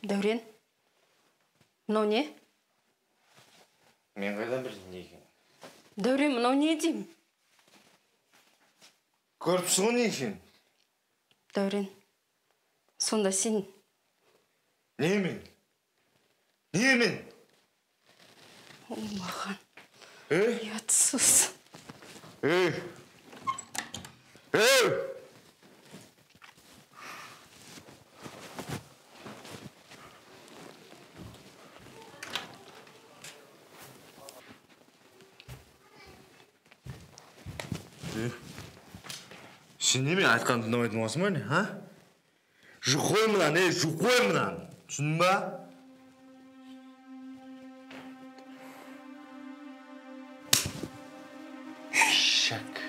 Дәурен, мынау не? Мен қайдан білдім не екен? Дәурен, мынау не деймін? Көріп сұғы не екен? Дәурен, сонда сен... Немен? Немен? Маған... Ұятсыз. Ей! Сен неме айтқан тыңдамайтын боласың ба не, а? Жұқой мұнан, жұқой мұнан. Түсіндің ба? Шәк.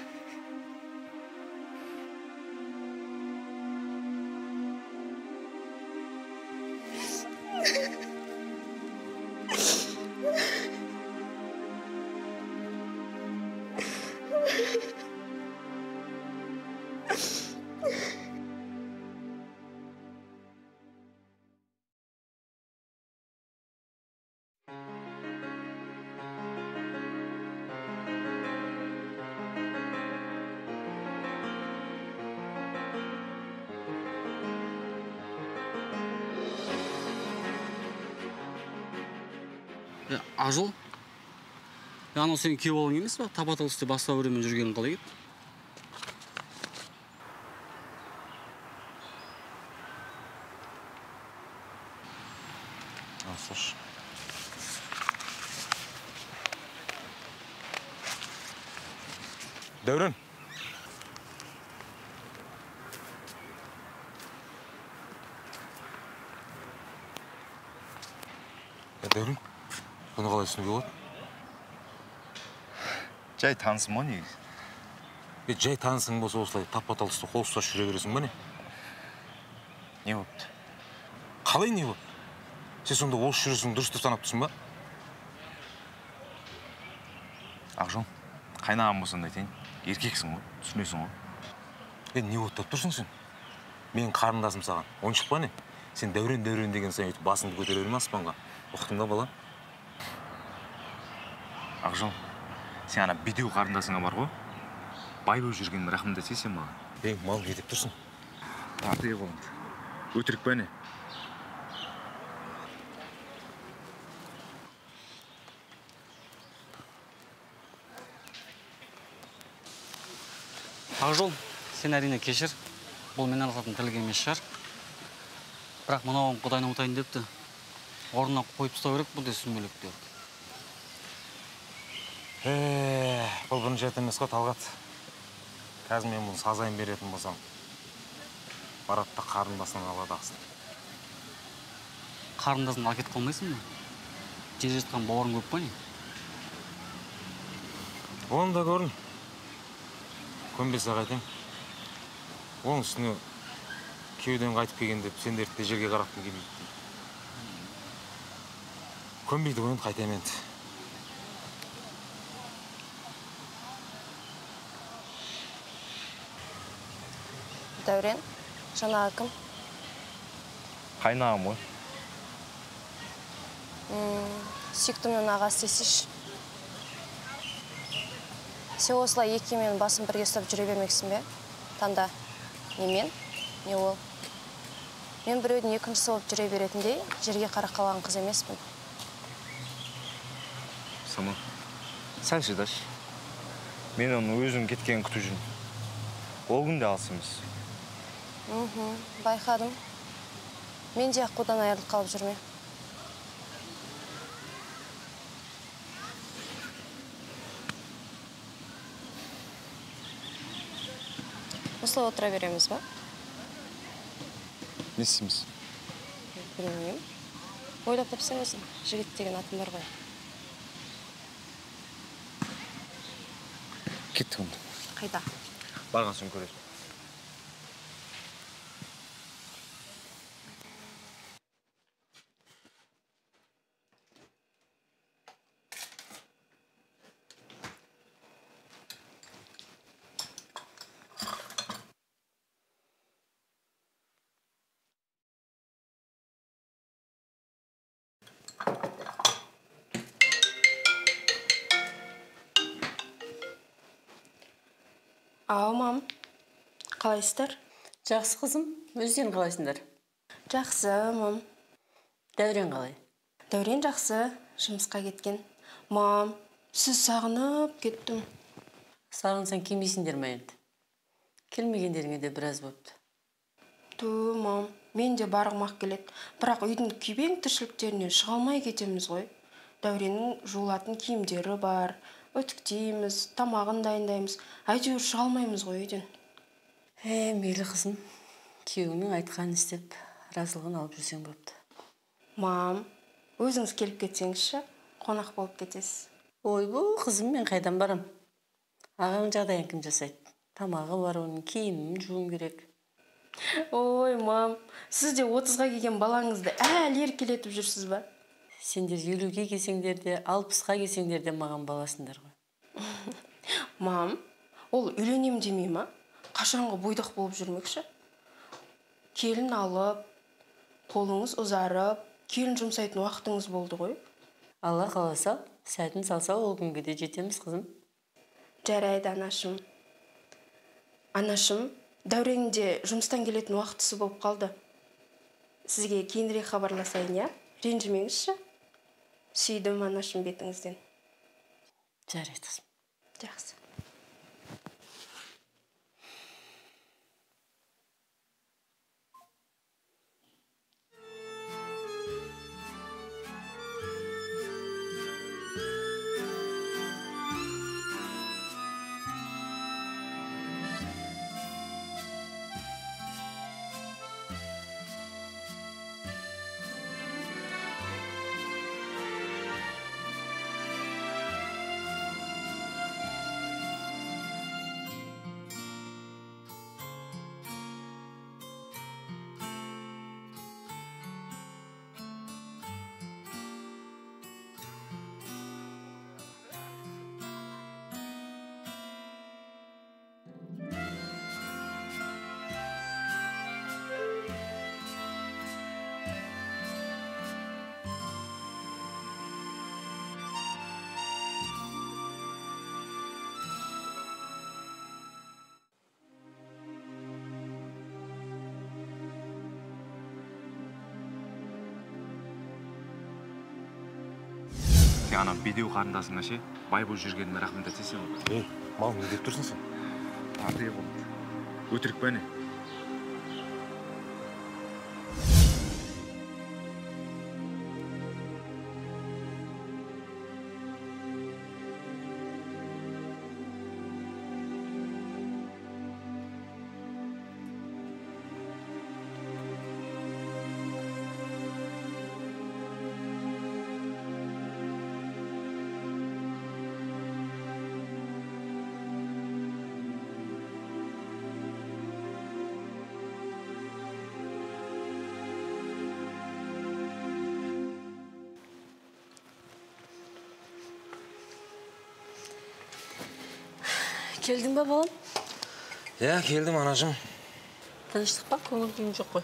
Ажыл? Анау сенің күйеу балаң емес па? Тапа-тал істе басқа біреумен жүргенің қалай еді? Слушай. Дәурен. Дәурен, бұны қалай түсінуге болады? Жай танысың ба негіз? Жай танысың болса осылай тапа-тал істе қол ұстасып жүре бересің ба не? Не болыпты? Қалай не болды? Сен сонда осы жүрісің дұрыс деп санап тұрсың ба? Ақжол, қайнаған болсаң да айтайын, еркексің ғой, түсінесің ғой. Не болды деп тұрсың сен? Менің қарындасым саған, ойыншық па не? Сен Дәурен деген сайын өйтіп басыңды көтере берме аспанға. Ұқтың ба, бала? Ақжол, сен ана бедеу қарындасыңа бар ғой? Бай болып жүргенін рахмет етсе сен маған. Мал не деп тұрсың? Тартый қолыңды. Өтірік па не? Ақжол, сен әрине кешір. Бұл мен арқатын тілге емес шығар. Бірақ мынауын құдайын ұмытайын депті. Орнына қойып ұстау керек, бұл да сүмелек деп. Бұл бірінші рет емес қой, Талғат. Қазір мен бұны сазайын беретін болсам, Баратта қарындасынан алады ақсын. Қарындасын алып кетіп қалмайсың ба? Жер жатқан бауырың көп па не? Оны да көрін. Көнбесе қайтайын. Оның үстіне күйеуден қайтып келген деп сендерді де жерге қарақтың келмейді. Көнбейді ғой, қайтайын енді. Дәурен, жаңағы кім? Қайнағым ғой. Сүйіктімнің ағасы десейші. Сен осылай екеуімен басын бірге ұстап жүре бермексің бе? Таңда не мен, не ол. Мен біреудің екіншісі болып жүре беретіндей жерге қарап қалған қыз емеспін. Сама, сәл шыдашы. Мен оның өзің кеткенін күтіп жүрмін. Ол күн де алыс емес. Байқадым. Мен де аққудан айырылып қалып жүрме. Осылай отыра береміз ба? Не істейміз? Білмеймін. Ойлап тапсаң өзің, жігіт деген атым бар ғой. Кеттік онда. Қайда? Барған соң көресің. Ау, мам. Қалайсыздар? Жақсы қызым, өздерің қалайсыңдар? Жақсы, мам. Дәурен қалай? Дәурен жақсы, жұмысқа кеткен. Мам, сіз сағынып кеттім. Сағынсаң келмейсіңдер ме енді? Келмегендеріңе де біраз болыпты. Ту, мам, мен де барғым-ақ келеді. Бірақ үйдің күйбең тіршіліктерінен шыға алмай кетеміз ғой. Дәуреннің жуылатын киімдері бар, үтіктейміз, тамағын дайындаймыз. Әйтеуір шыға алмаймыз ғой үйден. Мейлі қызым, күйеуіңнің айтқанын істеп, разылығын алып жүрсең болыпты. Мам, өзіңіз келіп кетсеңізші, қонақ болып кетесіз. Ойбу, қызым, мен қайдан барам? Ағаң жағдайын кім жасайды? Тамағы бар, оның киімін жуым керек. Ой, мам, сіз де 30-ға келген балаңызды әлі еркелетіп жүрсіз ба? Сендер 50-ге келсеңдер де, 60-ға келсеңдер де маған баласыңдар ғой. Мам, ол үйленем демей ма? Қашанғы бойдақ болып жүрмекші? Келін алып, қолыңыз ұзарып, келін жұмсайтын уақытыңыз болды ғой. Алла қаласа, сәтін салса, ол күнге де жетеміз, қызым. Жарайды, анашым. Анашым, Дәуренде жұмыстан келетін уақытысы болып қалды. Сізге кейінірек хабарласайын, я? Ренжімеңізші. Сүйдім, анашым, бетіңізден. Жарайды, қызым. Жақсы. Ана бедеу қарындасыңа ше, бай болып жүргеніне рахмет айтсайсың ғой. Мал, не деп тұрсың сен? Артығы болды. Өтірік пәне. Келдің ба, балам? Келдім, анашым. Тыныштық па, көңіл күйің жоқ қой.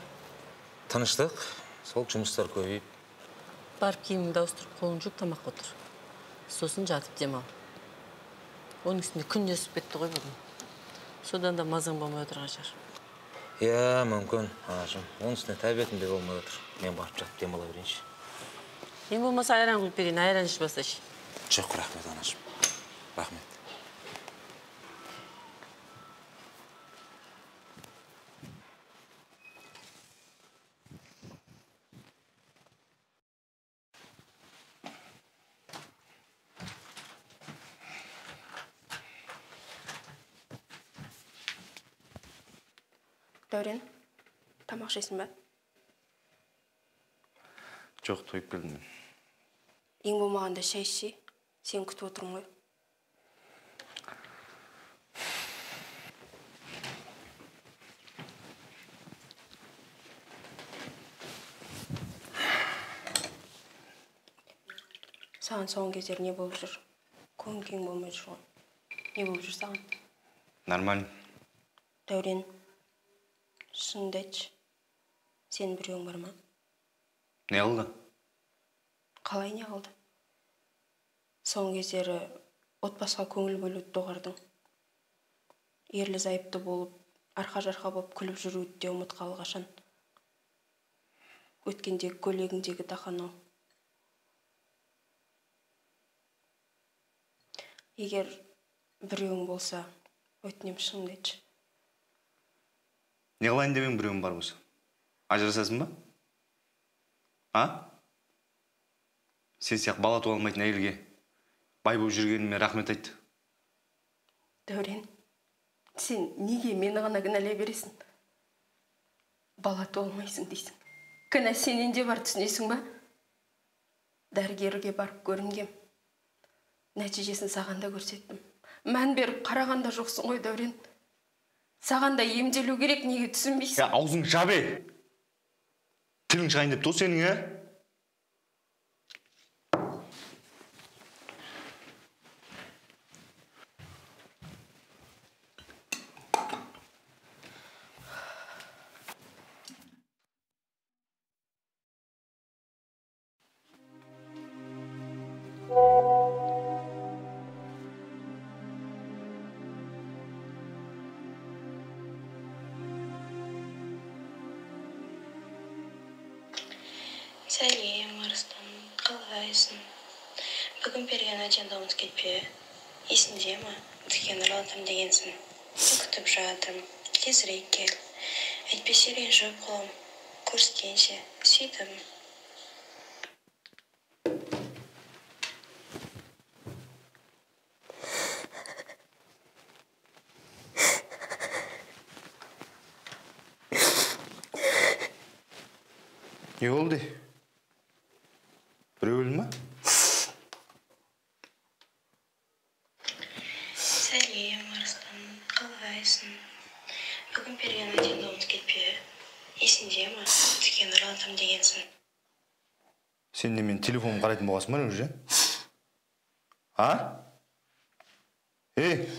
Тыныштық, сол жұмыстар көбейіп. Барып киіміңді ауыстырып, қолың жүк тамақ отыр. Сосын жатып демал. Оның үстінде күн де өсіп кетті ғой бүгін. Содан да мазаң болмай отырған шығар. Мүмкін, анашым. Оның үстіне тәбетім де болмай отыр. Мен барып жатып демала берейінші. Ең болмаса айран құйып берейін, айран ішіп бастайшы. Жоқ, рахмет, анашым. Рахмет. Дәурен, тамақ жейсің ба? Жоқ, тойып келдім. Ең болмағанда шай ішші, сен күтіп отырмын ғой. Саған соңғы кездері не болып жүр? Көңіл күйің болмай жүр ғой. Не болып жүр саған? Нормально. Дәурен, шыныңды айтшы. Сенің біреуің бар ма? Не oldu? Қалай не қалды? Соңғы кездері отбасыға көңіл бөлуді доғардың. ерлі зайыпты болып, арқа-жарқа болып күліп жүруді де ұмытқалы қашан. Өткендегі көйлегіңдегі тақанау. Егер біреуің болса, өтінем шыныңды айтшы. Не қылайын демең біреуің бар болса? Ажырасасың ба? А? Сен сияқты бала туа алмайтын әйелге бай болып жүргеніме рахмет айт. Дәурен, сен неге мені ғана кінәлай бересің? Бала туа алмайсың дейсің. Кінә сенен де бар, түсінесің ба? Дәрігерге барып көрінгем. Нәтижесін сағанда көрсеттім. Мән беріп қарағанда жоқсың ғой, Дәурен. Сағанда емделу керек, неге түсінбейсің? Аузың жабе! Тілің шығайын деп то сенің, ә? Сәлем, Арыстан, қалайсың? Бүгін берген әденді ұмыт кетпе. Есінде ма? Дүкен ұрлатам дегенсің. Күтіп жатырмын. Тезірек кел. Әйтпесе ренжіп қалам. Көріскенше, сөйтіп. Не болды? Біреу өлді ма? Сәлем, Арыстан, қалайсың? Бүгін берген әденді ұмыт кетпе. Есінде ма? Дүкен ұрлатам дегенсің. Сен де мен телефонымды қарайтын болғасың ба уже? А? Ей!